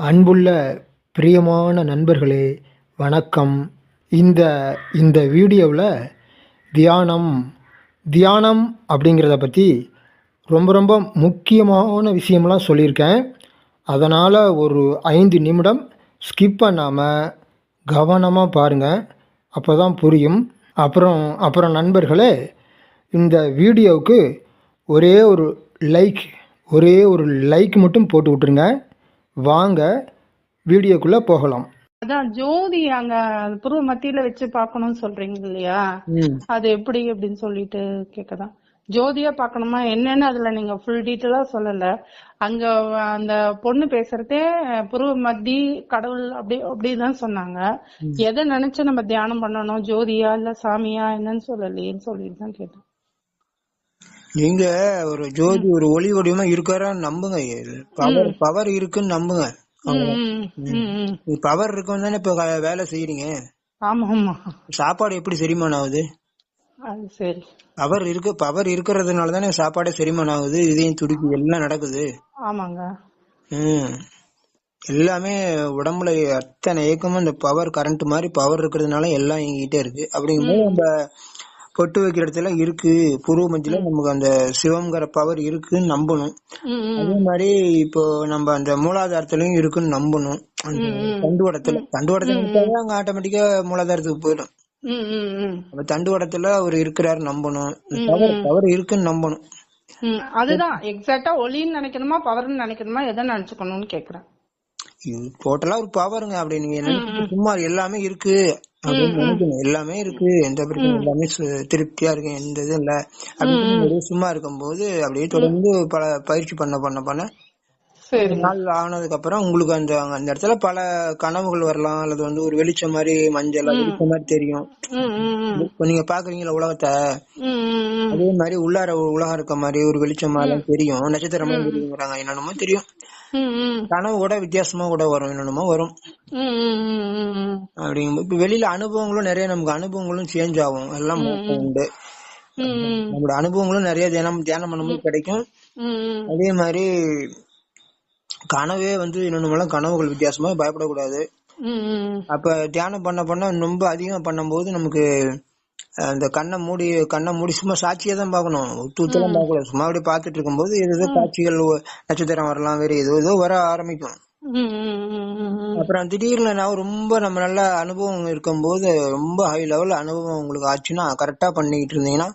அன்புள்ள பிரியமான நண்பர்களே வணக்கம். இந்த இந்த வீடியோவில் தியானம் தியானம் அப்படிங்கிறத பற்றி ரொம்ப ரொம்ப முக்கியமான விஷயம்லாம் சொல்லியிருக்கேன். அதனால் ஒரு 5 நிமிடம் ஸ்கிப் பண்ணாமல் கவனமாக பாருங்கள். அப்போ தான் புரியும். அப்புறம் நண்பர்களே, இந்த வீடியோவுக்கு ஒரே ஒரு லைக் மட்டும் போட்டு விட்டுருங்க. வாங்க வீடியோக்குள்ள போகலாம். அதான் ஜோதி அங்க புருவ மத்தியில வச்சு பாக்கணும்னு சொல்றீங்க இல்லையா? அது எப்படி அப்படின்னு சொல்லிட்டு கேக்கதான். ஜோதியா பாக்கணுமா என்னன்னு அதுல நீங்க ஃபுல் டீட்டெயிலா சொல்லல. அங்க அந்த பொண்ணு பேசுறதே புருவ மத்தி கடவுள் அப்படிதான் சொன்னாங்க. எதை நினைச்சு நம்ம தியானம் பண்ணணும், ஜோதியா இல்ல சாமியா என்னன்னு சொல்லலையேன்னு சொல்லிட்டு தான் கேட்டேன். நீங்க ஒரு ஜோதி ஒரு ஒளி வடிவமா இருக்காரான்னு நம்புங்க. பவர் இருக்குன்னு நம்புங்க. பவர் இருக்கும் தானே இப்ப வேலை செய்யறீங்க. சாப்பாடு எப்படி செரிமானம் ஆகுது? சரி, பவர் இருக்கிறதுனால தானே சாப்பாடே செரிமானம் ஆகுது, இதயம் துடிக்கு, எல்லாம் நடக்குது. ஆமாங்க. எல்லாமே உடம்புல அத்தனை இயக்கமும் இந்த பவர் கரண்ட் மாதிரி பவர் இருக்கிறதுனால எல்லாம் இயங்கிட்டே இருக்கு. அப்படிங்கும்போது நம்ம பொட்டு வைக்கிற இடத்துல இருக்கு, புருவ மத்தியில நமக்கு அந்த சிவம்ங்கிற பவர் இருக்குன்னு நம்பணும். அதே மாதிரி இப்போ நம்ம அந்த மூலாதாரத்திலயும் இருக்குன்னு நம்பணும். அந்த தண்டுவடத்துல அங்க ஆட்டோமேட்டிக்கா மூலாதாரத்துக்கு போயிடும். தண்டுவடத்துல அவர் இருக்கிறாரு நம்பணும், பவர் இருக்குன்னு நம்பணும். அதுதான் எக்ஸாக்ட்டா ஒளின்னு நினைக்கணுமா பவர்னு நினைக்கணுமா எதை நினைச்சுக்கணும்னு கேக்குறேன். டோட்டலா ஒரு பவருங்க. அப்படி நீங்க நினைச்சு சும்மா எல்லாமே இருக்கு அப்படின்னு நினைக்கணும். எல்லாமே இருக்கு, எந்த பிரச்சனை, எல்லாமே திருப்தியா இருக்கு, எந்த இதுவும் இல்ல அப்படின்னு சும்மா இருக்கும் போது அப்படியே தொடர்ந்து பல பயிற்சி பண்ண நாள் ஆனதுக்கு அப்புறம் உங்களுக்கு அந்த இடத்துல பல கனவுகள் வரலாம். அல்லது வந்து ஒரு வெளிச்சம் மாதிரி மஞ்சள் வெளிச்சம் மாதிரி தெரியும். இப்ப நீங்க பாக்குறீங்களா உலகத்தை, அதே மாதிரி உள்ளார உலகம் இருக்க மாதிரி ஒரு வெளிச்சம் மாதிரி தெரியும், நட்சத்திரமா தெரியுங்கிறாங்க, என்னென்னமோ தெரியும். கனவு கூட வித்தியாசமா கூட வரும், என்னென்னமோ வரும். அப்படிங்கும்போது இப்ப வெளியில அனுபவங்களும் நிறைய, நமக்கு அனுபவங்களும் சேஞ்ச் ஆகும், எல்லாம் உண்டு. நம்மளோட அனுபவங்களும் நிறைய தியானம் பண்ணும்போது கிடைக்கும். அதே மாதிரி கனவே வந்து என்னென்னமோ கனவுகள் வித்தியாசமா, பயப்படக்கூடாது. அப்ப தியானம் பண்ண ரொம்ப அதிகமா பண்ணும்போது நமக்கு அந்த கண்ணை மூடி சும்மா சாட்சியா தான் பாக்கணும், தூத்தெல்லாம் பார்க்க கூடாது. சும்மா அப்படியே பாத்துட்டு இருக்கும் போது ஏதோ காட்சிகள், நட்சத்திரம் வரலாம், வேற ஏதோ வர ஆரம்பிக்கும். அப்புறம் திடீர்னு ரொம்ப நம்ம நல்ல அனுபவம் இருக்கும் போது, ரொம்ப ஹை லெவல் அனுபவம் உங்களுக்கு ஆச்சுன்னா, கரெக்டா பண்ணிக்கிட்டு இருந்தீங்கன்னா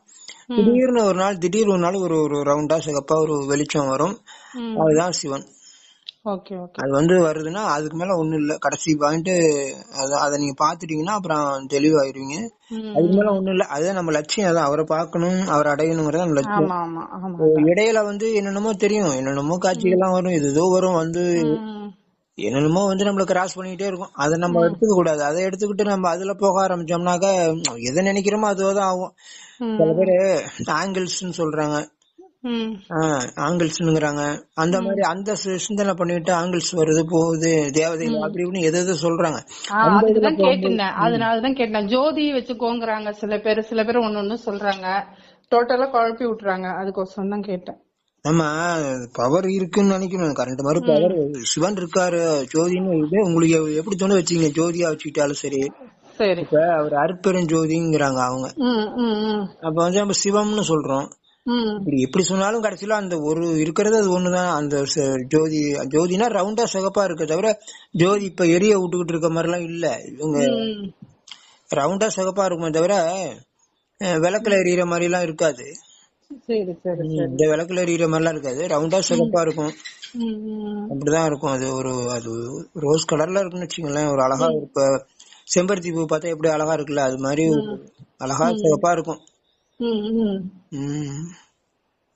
திடீர்னு ஒரு நாள் ஒரு ரவுண்டா சிகப்பா ஒரு வெளிச்சம் வரும். அதுதான் சிவன். அது வந்து வருதுன்னா அதுக்கு மேல ஒண்ணும் இல்ல, கடைசி பாயிண்ட். அத நீங்க பாத்துட்டீங்கன்னா அப்புறம் தெளிவாயிருவீங்க. அதுக்கு மேல ஒண்ணும் இல்ல, அதுதான் நம்ம லட்சியம். அதான் அவரை பாக்கணும், அவரை அடையணுங்கிறத நம்ம லட்சியம். இடையில வந்து என்னென்னமோ தெரியும், என்னென்னமோ காட்சிகள்லாம் வரும், ஏதோ வரும், வந்து என்னென்னமோ வந்து நம்மள கிராஸ் பண்ணிக்கிட்டே இருக்கும். அதை நம்ம எடுத்துக்க கூடாது. அதை எடுத்துக்கிட்டு நம்ம அதுல போக ஆரம்பிச்சோம்னாக்க எதை நினைக்கிறோமோ அதுதான் ஆகும். சில பேரு ஆங்கிள்ஸ் சொல்றாங்க, ஆங்கிள்ஸ்ங்கிறாங்க, அந்த மாதிரி அந்த சிந்தனை பண்ணிட்டு ஆங்கிள்ஸ் வருது போகுது, தேவதைகள் அப்படி இப்படின்னு எது சொல்றாங்க. அதனாலதான் கேட்டேன். ஜோதி வச்சுக்கோங்கிறாங்க சில பேர் ஒண்ணு சொல்றாங்க, டோட்டலா குழப்பி விட்டுறாங்க. அதுக்கோசரம் தான் கேட்டேன். ஆமா, பவர் இருக்குன்னு நினைக்கணும். கரண்ட் மாதிரி பவர் சிவன் இருக்காரு, ஜோதின்னு இது உங்களுக்கு எப்படி தோணு வச்சீங்க, ஜோதியா வச்சுக்கிட்டாலும் சரி. இப்ப அவர் அருட்பெரும் ஜோதிங்கிறாங்க அவங்க, அப்ப வந்து நம்ம சிவம்னு சொல்றோம். எப்படி சொன்னாலும் கடைசியில அந்த ஒரு இருக்கிறது அது ஒண்ணுதான். அந்த ஜோதினா ரவுண்டா சிகப்பா இருக்க தவிர ஜோதி இப்ப எரிய விட்டுக்கிட்டு இருக்க மாதிரி எல்லாம் இல்ல. இவங்க ரவுண்டா சிகப்பா இருக்குமே தவிர விளக்குல எரியற மாதிரி எல்லாம் இருக்காது. இந்த விளக்குல எரியற மாதிரி எல்லாம் இருக்காது, ரவுண்டா சிகப்பா இருக்கும். அப்படிதான் இருக்கும். அது ரோஸ் கலர்ல இருக்குன்னு வச்சுங்களேன், ஒரு அழகா. இப்ப செம்பருத்தி பூ பார்த்தா எப்படி அழகா இருக்குல்ல, அது மாதிரி அழகா சிகப்பா இருக்கும்.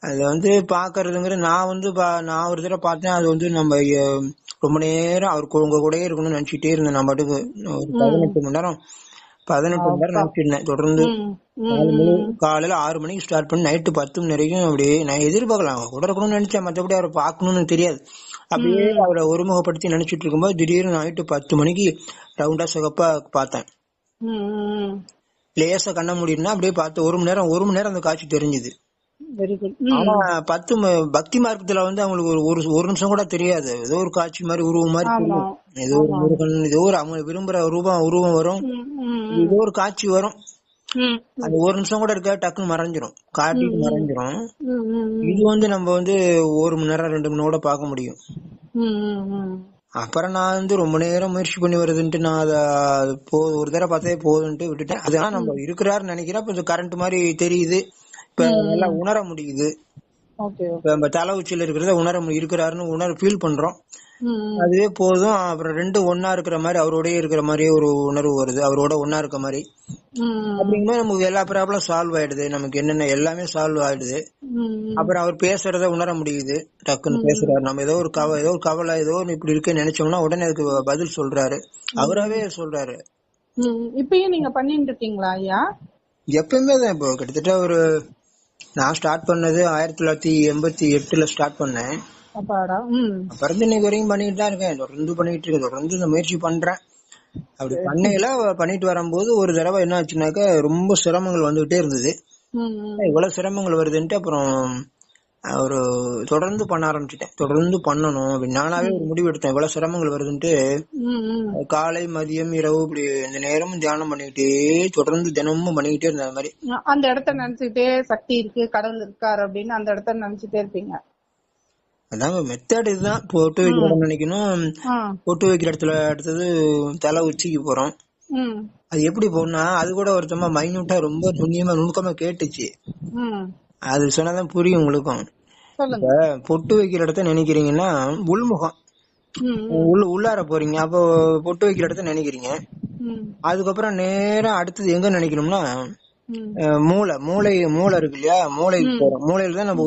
அது வந்து பாக்குறதுங்கிற நான் ஒரு தடவை பார்த்தேன். அது வந்து நம்ம ரொம்ப நேரம் அவருக்கு உங்க கூட இருக்கணும்னு நினைச்சிட்டே இருந்தேன். நான் பாட்டுக்கு ஒரு 18 மணி நேரம் நினைச்சிருந்தேன் தொடர்ந்து. காலையில 6 மணிக்கு ஸ்டார்ட் பண்ணி நைட்டு 10 மணி வரைக்கும் அப்படியே நான் எதிர்பார்க்கலாம், அவங்க கூட இருக்கணும்னு நினைச்சேன், மற்றபடி அவரை பாக்கணும்னு தெரியாது. அப்படியே அவரை ஒருமுகப்படுத்தி நினைச்சிட்டு இருக்கும்போது திடீர்னு நைட்டு 10 மணிக்கு ரவுண்டா சிகப்பா பார்த்தேன். லேசா கண்ண முடியும்னா அப்படியே பார்த்து ஒரு மணி நேரம் அந்த காட்சி தெரிஞ்சுது. Very good. ஆனா 10 பக்தி மார்க்கத்துல வந்து அவங்களுக்கு ஒரு நிமிஷம் கூட தெரியாது. ஏதோ ஒரு காட்சி மாதிரி உருவம் மாதிரி ஆமா தெரியும். ஏதோ ஒரு ஆமா. முருகன், ஏதோ ஒரு அவங்க விரும்புற உருவம் வரும். ஏதோ ஒரு காட்சி வரும். அது ஒரு நிமிஷம் கூட இருக்க டக்குன்னு மறைஞ்சிரும், காட்டிட்டு மறைஞ்சிரும். இது வந்து நம்ம வந்து 1 மணி நேரம் 2 மணி நேரம் கூட பார்க்க முடியும். அப்புறம் நான் வந்து ரொம்ப நேரம் முயற்சி பண்ணி வருதுன்ட்டு நான் அதை ஒரு தடவை பார்த்தே போதுன்ட்டு விட்டுட்டேன். அதனால நம்ம இருக்கிறாருன்னு நினைக்கிறேன். இப்ப கரண்ட் மாதிரி தெரியுது, இப்ப நல்லா உணர முடியுது. இப்ப நம்ம தலை உச்சியில இருக்கிறத இருக்கிறாருன்னு ஃபீல் பண்றோம். அதுவே போதும். அப்புறம் 2 ஒன்னா இருக்கிற மாதிரி, அவரோடய இருக்கிற மாதிரி ஒரு உணர்வு வருது, அவரோட ஒன்னா இருக்க மாதிரி. அப்படிங்கும்போது நமக்கு எல்லா ப்ராப்ளம் சால்வ் ஆயிடுது. நமக்கு என்னென்ன எல்லாமே சால்வ் ஆயிடுது. அப்புறம் அவர் பேசுறத உணர முடியுது, டக்குன்னு பேசுறாரு. நம்ம ஏதோ ஒரு கவலை ஏதோ இப்படி இருக்குன்னு நினைச்சோம்னா உடனே அதுக்கு பதில் சொல்றாரு, அவராவே சொல்றாரு. இப்பயும் நீங்க பண்ணிட்டு இருக்கீங்களா ஐயா? எப்பயுமே தான். இப்போ கிட்டத்தட்ட நான் ஸ்டார்ட் பண்ணது 1988 ஸ்டார்ட் பண்ணேன். அப்புறம் இன்னைக்கு வரைக்கும் பண்ணிட்டு தான் இருக்கேன். தொடர்ந்து இந்த முயற்சி பண்றேன். அப்படி பண்ணிட்டு வரும்போது ஒரு தடவை என்ன ஆச்சுனாக்கா, ரொம்ப சிரமங்கள் வந்துகிட்டே இருந்தது. இவ்வளவு சிரமங்கள் வருதுன்ட்டு அப்புறம் ஒரு தொடர்ந்து பண்ண ஆரம்பிச்சுட்டேன். தொடர்ந்து பண்ணணும் அப்படின்னு நானாவே ஒரு முடிவு எடுத்தேன். இவ்வளவு சிரமங்கள் வருதுன்ட்டு காலை மதியம் இரவு இப்படி இந்த நேரமும் தியானம் பண்ணிக்கிட்டே தொடர்ந்து தினமும் பண்ணிக்கிட்டே இருந்த மாதிரி. அந்த இடத்த நினைச்சுட்டே சக்தி இருக்கு, கடவுள் இருக்காரு அப்படின்னு அந்த இடத்த நினைச்சுட்டே இருப்பீங்க. அதாங்க மெத்தட் இதுதான். பொட்டு வைக்கிற இடம் நினைக்கணும். பொட்டு வைக்கிற இடத்துல அடுத்தது தலை உச்சிக்கு போறோம். அது எப்படி போனா அது கூட ஒருத்தமா மைன்யூட்டா ரொம்ப துல்லியமா நுணுக்கமா கேட்டுச்சு. அது சொன்னாதான் புரியும் உங்களுக்கும். பொட்டு வைக்கிற இடத்த நினைக்கிறீங்கன்னா உள்முகம், உள்ளார போறீங்க. அப்போ பொட்டு வைக்கிற இடத்த நினைக்கிறீங்க. அதுக்கப்புறம் நேரம் அடுத்தது எங்க நினைக்கணும்னா மூளை இருக்கு இல்லையா, மூளைக்கு போறோம். மூளையில தான் நம்ம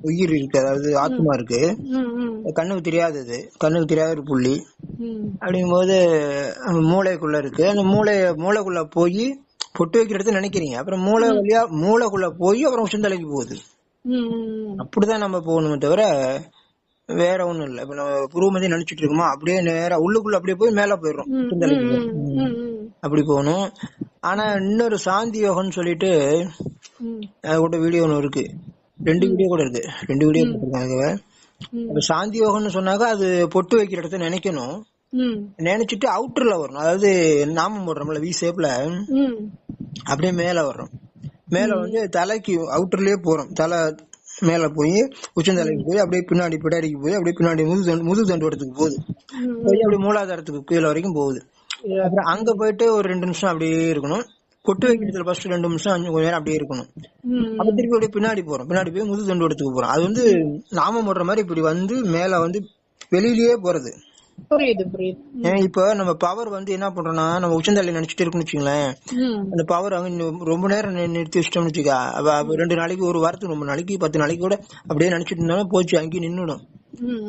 உயிர் இருக்கு, அதாவது ஆத்மா இருக்கு. கண்ணுக்கு தெரியாத ஒரு புள்ளி. அப்படிங்கும்போது மூளைக்குள்ள இருக்கு. அந்த மூளைக்குள்ள போய் பொட்டு வைக்கிற இடத்த நினைக்கிறீங்க. அப்புறம் மூளைக்குள்ள போய் அப்புறம் உச்சந்தலைக்கு போகுது. அப்படிதான் நம்ம போகணுமே தவிர வேற ஒண்ணும் இல்ல. இப்ப நம்ம புருவமத்தி நினைச்சிட்டு இருக்கோமா, அப்படியே நேரா உள்ளுக்குள்ள அப்படியே போய் மேல போயிடுறோம், உச்சந்தலைக்கு. அப்படி போகணும். ஆனா இன்னொரு சாந்தி யோகம்னு சொல்லிட்டு கூட வீடியோ ஒண்ணு இருக்கு, 2 வீடியோ கூட இருக்கு, 2 வீடியோ போட்டிருக்காங்க. சாந்தி யோகம்னு சொன்னாக்க அது பொட்டு வைக்கிற இடத்த நினைக்கணும். நினைச்சிட்டு அவுட்டர்ல வரணும், அதாவது நாமம் போடுறோம்ல வி ஷேப்ல, அப்படியே மேல வர்றோம். மேல வந்து தலைக்கு அவுட்டர்லயே போறோம். தலை மேல போய் உச்சந்தலைக்கு போய் அப்படியே பின்னாடி பிடாரிக்கு போய் அப்படியே பின்னாடி முது தண்டுவடத்துக்கு போகுது, போய் அப்படியே மூலாதாரத்துக்கு கீழே வரைக்கும் போகுது. அப்புறம் அங்க போயிட்டு ஒரு 2 நிமிஷம் அப்படியே இருக்கணும். பொட்டு வைக்கிறதுல ஃபர்ஸ்ட் 2 நிமிஷம் 5 கொஞ்ச நேரம் அப்படியே இருக்கணும். அப்ப திருப்பி அப்படியே பின்னாடி போய் முது தண்டுவடத்துக்கு போறோம். அது வந்து நாமம் போடுற மாதிரி இப்படி வந்து மேல வந்து வெளியிலயே போறது. இப்ப நம்ம பவர் வந்து என்ன பண்றோம்னா, நம்ம உச்சந்தலை நினைச்சிட்டு இருக்குன்னு வச்சுங்களேன், அந்த பவர் அங்க ரொம்ப நேரம் நிறுத்தி வச்சிட்டோம்னு வச்சுக்கா, 2 நாளைக்கு, ஒரு வாரத்துக்கு, 9 நாளைக்கு, 10 நாளைக்கு கூட அப்படியே நினைச்சிட்டு இருந்தாலும் போச்சு, அங்கேயும் நின்னுடும்.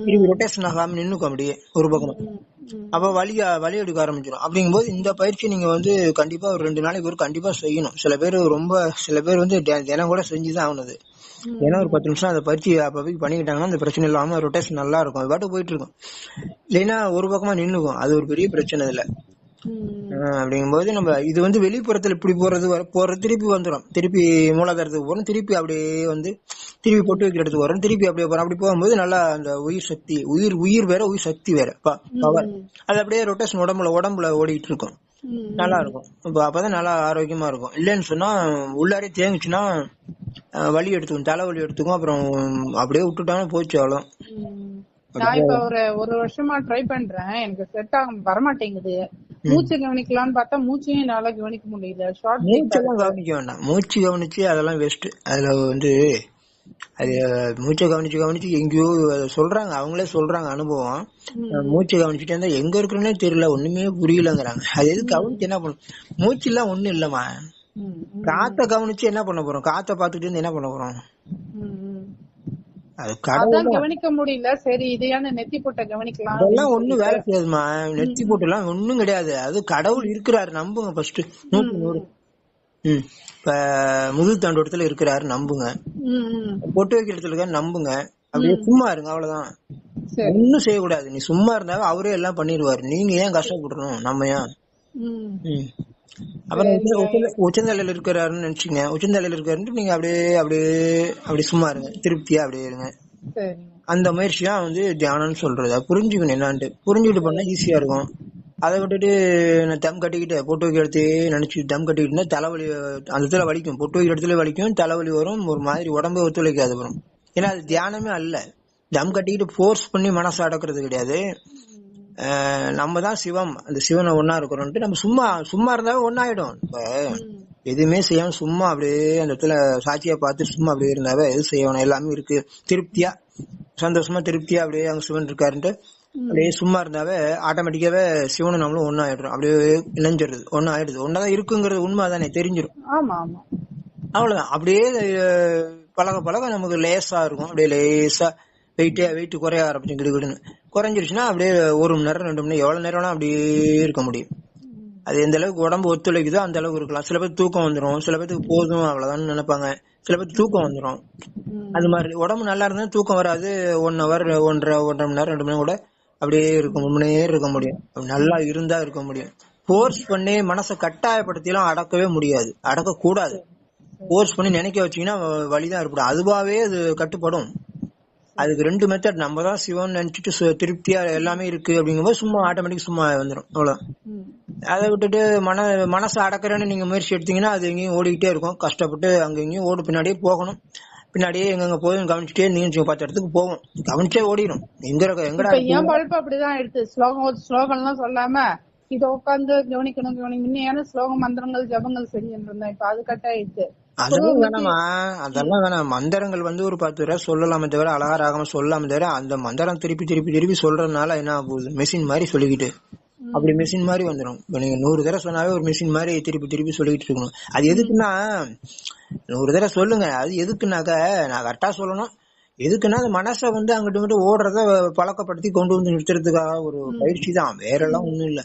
திரும்பி ரொட்டேஷன் ஆகாம நின்னுக்கும் அப்படியே ஒரு பக்கம். அப்ப வலி எடுக்க ஆரம்பிச்சிடும். அப்படிங்கும்போது இந்த பயிற்சி நீங்க வந்து கண்டிப்பா ஒரு 2 நாளைக்கு ஒரு கண்டிப்பா செய்யணும். சில பேர் வந்து தினம் கூட செஞ்சுதான் ஆகணுது. ஏன்னா ஒரு 10 நிமிஷம் அந்த பயிற்சி அப்போதைக்கு பண்ணிக்கிட்டாங்கன்னா அந்த பிரச்சனை இல்லாம ரொட்டேஷன் நல்லா இருக்கும், அது பாட்டு போயிட்டு இருக்கும். இல்லைன்னா ஒரு பக்கமா நின்னுக்கும், அது ஒரு பெரிய பிரச்சனை இல்ல. அப்படிங்கும்போது நம்ம இது வந்து வெளிப்புறத்துல இப்படி போறது திருப்பி வந்துடும், திருப்பி மூலாதாரத்துக்கு போறோம், திருப்பி அப்படியே வந்து திருப்பி பொட்டு வைக்கிற இடத்துக்கு வரோம், திருப்பி அப்படியே போறோம். அப்படி போகும்போது நல்லா அந்த உயிர் சக்தி, உயிர் வேற உயிர் சக்தி வேற பவர், அது அப்படியே ரொட்டேஷன் உடம்புல ஓடிட்டு இருக்கும், நல்லா இருக்கும். இப்ப அப்பதான் நல்லா ஆரோக்கியமா இருக்கும். இல்லைன்னு சொன்னா உள்ளாரே தேங்குச்சுன்னா வலி எடுத்துக்கும், தலைவலி எடுத்துக்கும். அப்புறம் அப்படியே விட்டுட்டாலும் போச்சு, அவ்வளவு. நான் இப்ப ஒரு வருஷமா ட்ரை பண்றேன், எனக்கு செட் ஆக வரமாட்டேங்குது. மூச்சு கவனிக்கலாம்னு பார்த்தா மூச்சையும் என்னால கவனிக்க முடியல. மூச்செல்லாம் கவனிக்க வேண்டாம், மூச்சு கவனிச்சு அதெல்லாம் வேஸ்ட். அதுல வந்து அது மூச்சை கவனிச்சு எங்கேயோ சொல்றாங்க, அவங்களே சொல்றாங்க அனுபவம். மூச்சை கவனிச்சுட்டு இருந்தா எங்க இருக்குன்னே தெரியல, ஒண்ணுமே புரியலங்கிறாங்க. அது எது கவனிச்சு என்ன பண்ணும், மூச்சு எல்லாம் ஒண்ணும் இல்லமா, காத்த கவனிச்சு என்ன பண்ண போறோம், காத்த பாத்துட்டு இருந்து என்ன பண்ண போறோம், அது கடவுள் கவனிக்க முடியல. சரி, இதையான நெத்தி போட்ட கவனிக்கலாம், அதெல்லாம் ஒண்ணும் வேலை செய்யாதுமா. நெத்தி போட்டு எல்லாம் ஒண்ணும் கிடையாது, அது கடவுள் இருக்கிறாரு நம்புங்க ஃபர்ஸ்ட். 100 இப்ப முது தாண்டோட்டத்துல இருக்கிறாரு நம்புங்க, பொட்டு வைக்கிற இடத்துல இருக்க நம்புங்க, அப்படியே சும்மா இருங்க, அவ்வளவுதான். ஒன்னும் செய்யக்கூடாது. நீ சும்மா இருந்தாலும் அவரே எல்லாம் பண்ணிடுவாரு, நீங்க ஏன் கஷ்டப்படணும், நம்ம ஏன். அப்புறம் சரி உச்சந்தலையில இருக்கிறாருன்னு நினைச்சுங்க, உச்சந்தலையில இருக்காருன்னு நீங்க அப்படியே அப்படியே அப்படி சும்மா இருங்க, திருப்தியா அப்படியே இருங்க. சரிங்க அந்த முயற்சி தான் வந்து தியானம்னு சொல்றது. அது புரிஞ்சுக்கணும் என்னான்ட்டு, புரிஞ்சுக்கிட்டு பண்ணா ஈஸியா இருக்கும். அதை விட்டுட்டு நான் தம் கட்டிக்கிட்டு பொட்டு வைக்கிற இடத்தையே நினைச்சு தம் கட்டிக்கிட்டு தலைவலி, அந்த இடத்துல வலிக்கும், பொட்டு வைக்கிற இடத்துல வலிக்கும், தலைவலி வரும், ஒரு மாதிரி உடம்பு ஒத்துழைக்காது வரும். ஏன்னா அது தியானமே அல்ல. தம் கட்டிக்கிட்டு ஃபோர்ஸ் பண்ணி மனசை அடக்குறது கிடையாது. நம்ம தான் சிவம், அந்த சிவனை ஒன்னா இருக்கிறோம்ட்டு நம்ம சும்மா சும்மா இருந்தாலும் ஒன்னாயிடும். இப்ப எதுவுமே செய்யாம சும்மா அப்படியே அந்த இடத்துல சாட்சியா பார்த்து சும்மா அப்படியே இருந்தாவே எது செய்யணும், எல்லாமே இருக்கு, திருப்தியா சந்தோஷமா திருப்தியா அப்படியே அங்க சிவன் இருக்காருன்ட்டு அப்படியே சும்மா இருந்தாவே ஆட்டோமேட்டிக்காவே சிவனும் நம்மளும் ஒன்னாயிடுறோம். அப்படியே இணைஞ்சிடுறது, ஒன்னும் ஆயிடுது, ஒன்னாதான் இருக்குங்கிறது உண்மை தானே தெரிஞ்சிடும். அவ்வளவுதான். அப்படியே பழக பழக நமக்கு லேசா இருக்கும். அப்படியே லேசா வெயிட் குறைய ஆரம்பிச்சு கிடுகிடுன்னு குறைஞ்சிருச்சுன்னா அப்படியே 1 மணி நேரம் 2 மணி நேரம் எவ்வளவு நேரம்னா அப்படியே இருக்க முடியும். அது எந்த அளவுக்கு உடம்பு ஒத்துழைக்குதோ அந்த அளவுக்கு இருக்கலாம். சில பேர் தூக்கம் வந்துடும், சில பேருக்கு போதும் அவ்வளவுதான் நினைப்பாங்க, சில பேருக்கு தூக்கம் வந்துடும். அது மாதிரி உடம்பு நல்லா இருந்தா தூக்கம் வராது. 1 ஹவர் 1.5 மணி நேரம் 2 மணி நேரம் கூட அப்படியே இருக்கும், 3 மணி நேரம் இருக்க முடியும். நல்லா இருந்தா இருக்க முடியும். போர்ஸ் பண்ணி மனசை கட்டாயப்படுத்தி எல்லாம் அடக்கவே முடியாது, அடக்க கூடாது. போர்ஸ் பண்ணி நினைக்க வச்சீங்கன்னா வழிதான் ஏற்படும், அதுவாவே அது கட்டுப்படும். அதுக்கு 2 மெத்தட். நம்ம தான் சிவன் நினைச்சிட்டு திருப்தியா எல்லாமே இருக்கு அப்படிங்கும்போது சும்மா ஆட்டோமேட்டிக் சும்மா வந்துடும், அவ்வளவுதான். அதை விட்டுட்டு மனசை அடக்கிறேன்னு நீங்க முயற்சி எடுத்தீங்கன்னா அது எங்கேயும் ஓடிக்கிட்டே இருக்கும். கஷ்டப்பட்டு அங்க எங்கேயும் ஓடு, பின்னாடியே போகணும், பின்னாடியே எங்க போய் கவனிச்சுட்டே நீங்க 10 இடத்துக்கு போவோம், கவனிச்சே ஓடிடும். எங்கடா என் பழப்பு அப்படிதான் எடுத்து ஸ்லோகம் எல்லாம் சொல்லாம இத உட்காந்து கவனிக்கணும் ஸ்லோகம் மந்திரங்கள் ஜபங்கள் செஞ்சுட்டு இருந்தேன். இப்ப அது கட் ஆயிடுச்சு. அதெல்லாம் வேணாமா, அதெல்லாம் வேணாம். மந்திரங்கள் வந்து ஒரு 10 தடவை சொல்லலாமே தவிர, அழகா ராகமா சொல்லலாமே தவிர, அந்த மந்திரம் திருப்பி திருப்பி திருப்பி சொல்றதுனால என்ன ஆகுது, மெஷின் மாதிரி சொல்லிக்கிட்டு அப்படி மெஷின் மாதிரி வந்துடும். இப்ப நீங்க 100 தடவை சொன்னாவே ஒரு மெஷின் மாதிரி திருப்பி திருப்பி சொல்லிக்கிட்டு இருக்கணும். அது எதுக்குன்னா 100 தடவை சொல்லுங்க, அது எதுக்குனாக்க நான் கரெக்டா சொல்லணும். எதுக்குன்னா அந்த மனசை வந்து அங்கிட்டு இங்கிட்டு ஓடுறத பழக்கப்படுத்தி கொண்டு வந்து நிறுத்துறதுக்காக ஒரு பயிற்சி தான், வேற எல்லாம் ஒண்ணும் இல்ல.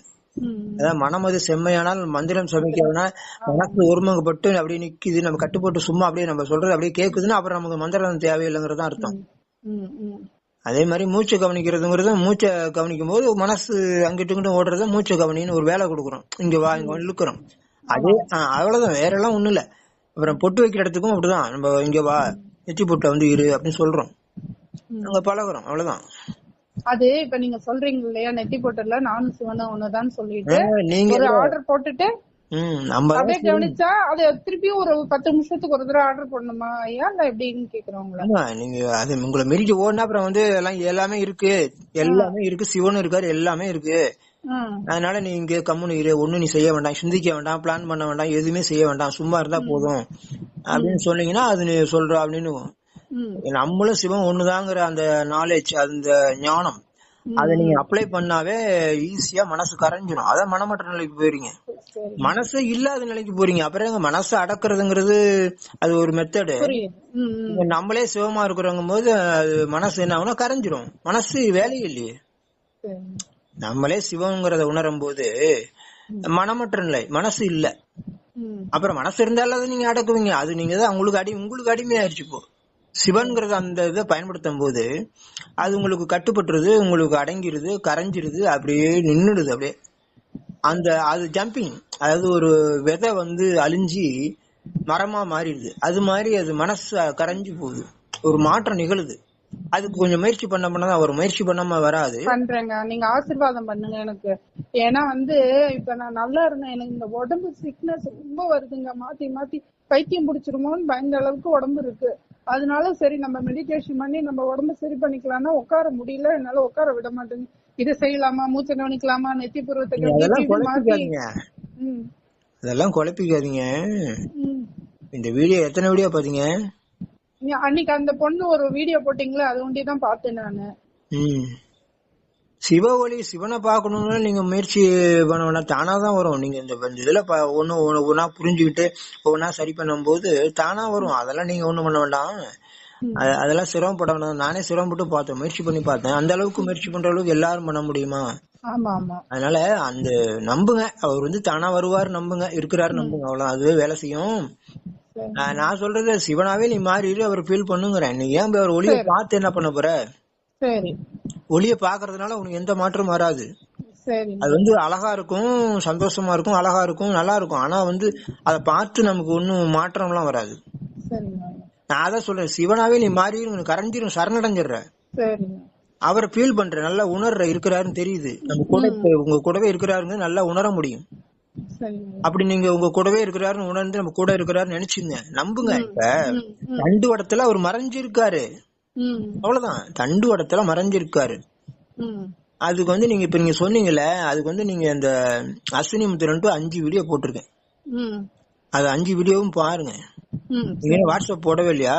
அதான் மனமது செம்மையானால் மந்திரம் சமைக்கிறதுனா மனசு ஒருமுகப்பட்டு அப்படியே நிக்குது, நம்ம கட்டுப்பட்டு சும்மா அப்படியே நம்ம சொல்றது அப்படியே கேக்குதுன்னா அப்புறம் நமக்கு மந்திரம் தேவையில்லைங்கிறது அர்த்தம். அதே மாதிரி மூச்சை கவனிக்கிறதுங்கிறது, மூச்சை கவனிக்கும் போது மனசு அங்கிட்டு இங்கிட்டு ஓடுறத மூச்சை கவனின்னு ஒரு வேலை கொடுக்குறோம், இங்க வா இங்க இழுக்கிறோம். அதே அவ்வளவுதான், வேற எல்லாம் ஒண்ணும் இல்ல. அப்புறம் பொட்டு வைக்கிற இடத்துக்கும் அப்படிதான், நம்ம இங்க வா நெத்தி பொட்டுல வந்து இரு அப்படின்னு சொல்றோம், அங்க பழகுறோம், அவ்வளவுதான். அது இப்ப நீங்க சொல்றீங்க இல்லையா, நெத்தி போட்டுல நானும் சிவனும் ஒண்ணுதான் சொல்லிட்டு ஒரு ஆர்டர் போட்டுட்டு அப்படியே கவனிச்சா அது திருப்பியும் ஒரு 10 நிமிஷத்துக்கு ஒரு தடவை ஆர்டர் பண்ணணுமா ஐயா, இல்ல எப்படின்னு கேக்குறவங்களா? நீங்க அது உங்களை மிரிச்சு ஓடினா அப்புறம் வந்து எல்லாமே இருக்கு, எல்லாமே இருக்கு, சிவனும் இருக்காரு, எல்லாமே இருக்கு. அதனால நீ இங்க கம்முனு இரு, ஒண்ணும் நீ செய்ய வேண்டாம், சிந்திக்க வேண்டாம், பிளான் பண்ண வேண்டாம், எதுவுமே செய்ய வேண்டாம், சும்மா இருந்தா போதும் அப்படின்னு சொன்னீங்கன்னா அது நீ சொல்ற அப்படின்னு. நம்மளும் சிவம் ஒண்ணுதாங்கிற அந்த நாலேஜ், அந்த ஞானம், அதை நீங்க அப்ளை பண்ணாவே ஈஸியா மனசு கரைஞ்சிடும். அதான் மனமற்ற நிலைக்கு போயிருங்க, மனசு இல்லாத நிலைக்கு போறீங்க. அப்புறம் மனசு அடக்குறதுங்கிறது அது ஒரு மெத்தடு. நம்மளே சிவமா இருக்கிறவங்க போது அது மனசு என்ன ஆகும்னா கரைஞ்சிரும், மனசு வேலையே இல்லையே. நம்மளே சிவங்கிறத உணரும் போது மனமற்ற நிலை, மனசு இல்ல. அப்புறம் மனசு இருந்தாலும் அதை நீங்க அடக்குவீங்க, அது நீங்க தான் உங்களுக்கு அடிமையாயிருச்சு. இப்போ சிவன்கிறது அந்த இதை பயன்படுத்தும் போது அது உங்களுக்கு கட்டுப்பட்டுருது, உங்களுக்கு அடங்கிருது, கரைஞ்சிருது, அப்படியே நின்னுடுது. அப்படியே அது ஜம்பிங், அதாவது ஒரு விதை வந்து அழிஞ்சி மரமா மாறிடுது, அது மாதிரி அது மனசு கரைஞ்சு போகுது, ஒரு மாற்றம் நிகழுது. அதுக்கு கொஞ்சம் முயற்சி பண்ணதான் ஒரு முயற்சி பண்ணாம வராது. பண்றேங்க, நீங்க ஆசீர்வாதம் பண்ணுங்க எனக்கு. ஏன்னா வந்து இப்ப நான் நல்லா இருந்தேன், எனக்கு இந்த உடம்பு சிக்னஸ் ரொம்ப வருதுங்க, மாத்தி மாத்தி பைத்தியம் பிடிச்சிருமோன்னு பயந்த அளவுக்கு உடம்பு இருக்கு. அதனால சரி நம்ம மெடிடேஷன் பண்ணி நம்ம உடம்பு சரி பண்ணிக்கலாம்னா உட்கார முடியல, என்னால உட்கார விட மாட்டேங்குது. இதை செய்யலாமா, மூச்சை கவனிக்கலாமா, நெத்தி பூர்வத்துக்கு அதெல்லாம் குழப்பிக்காதீங்க. இந்த வீடியோ எத்தனை வீடியோ பாத்தீங்க? அன்னைக்கு அந்த பொண்ணு ஒரு வீடியோ போட்டீங்களா, அது ஒண்டிதான் பார்த்தேன் நானு. சிவ ஒளி, சிவனை பாக்கணும்னு நீங்க முயற்சி பண்ண வேண்டாம், தானாதான் வரும். நீங்க இந்த இதுல ஒன்னா புரிஞ்சுக்கிட்டு ஒன்னா சரி பண்ணும் போது தானா வரும். அதெல்லாம் நீங்க ஒண்ணும் பண்ண வேண்டாம், அதெல்லாம் சிரமப்பட வேண்டாம். நானே சிரமப்பட்டு பார்த்தேன், முயற்சி பண்ணி பார்த்தேன். அந்த அளவுக்கு முயற்சி பண்ற அளவுக்கு எல்லாரும் பண்ண முடியுமா? அதனால அந்த நம்புங்க, அவர் வந்து தானா வருவாரு, நம்புங்க, இருக்கிறாரு நம்புங்க, அவ்வளவு, அதுவே வேலை செய்யும். நான் சொல்றது சிவனாவே நீ மாறிடு, அவர் ஃபீல் பண்ணுங்கிறேன். நீ ஏன் அவர் ஒளியை பார்த்து என்ன பண்ண போற? ஒளிய பாக்குறதுனால உனக்கு எந்த மாற்றம் வராது. அது வந்து அழகா இருக்கும், சந்தோஷமா இருக்கும், அழகா இருக்கும், நல்லா இருக்கும். ஆனா வந்து அதை பார்த்து நமக்கு ஒன்னும் மாற்றம் எல்லாம் வராது. நான் அதான் சொல்றேன், சிவனாவே நீ மாறி கரைஞ்சிரும், சரணடைஞ்சிடுற. அவரை ஃபீல் பண்ற, நல்லா உணர்ற, இருக்கிறாருன்னு தெரியுது. நம்ம கூட உங்க கூடவே இருக்கிறாருங்க நல்லா உணர முடியும். அப்படி நீங்க உங்க கூடவே இருக்கிறாருன்னு உணர்ந்து நம்ம கூட இருக்கிறாருன்னு நினைச்சுங்க, நம்புங்க. இப்ப தண்டு வடத்துல அவர் மறைஞ்சிருக்காரு, அவ்வளவுதான். தண்டு வடத்துல மறைஞ்சிருக்காரு. அதுக்கு வந்து நீங்க இப்ப நீங்க சொன்னீங்கல்ல, அதுக்கு வந்து நீங்க இந்த அஸ்வினி முத்திரன்ட்டு 5 வீடியோ போட்டிருக்கேன். அது 5 வீடியோவும் பாருங்க. நீங்க வாட்ஸ்அப் போடவே இல்லையா?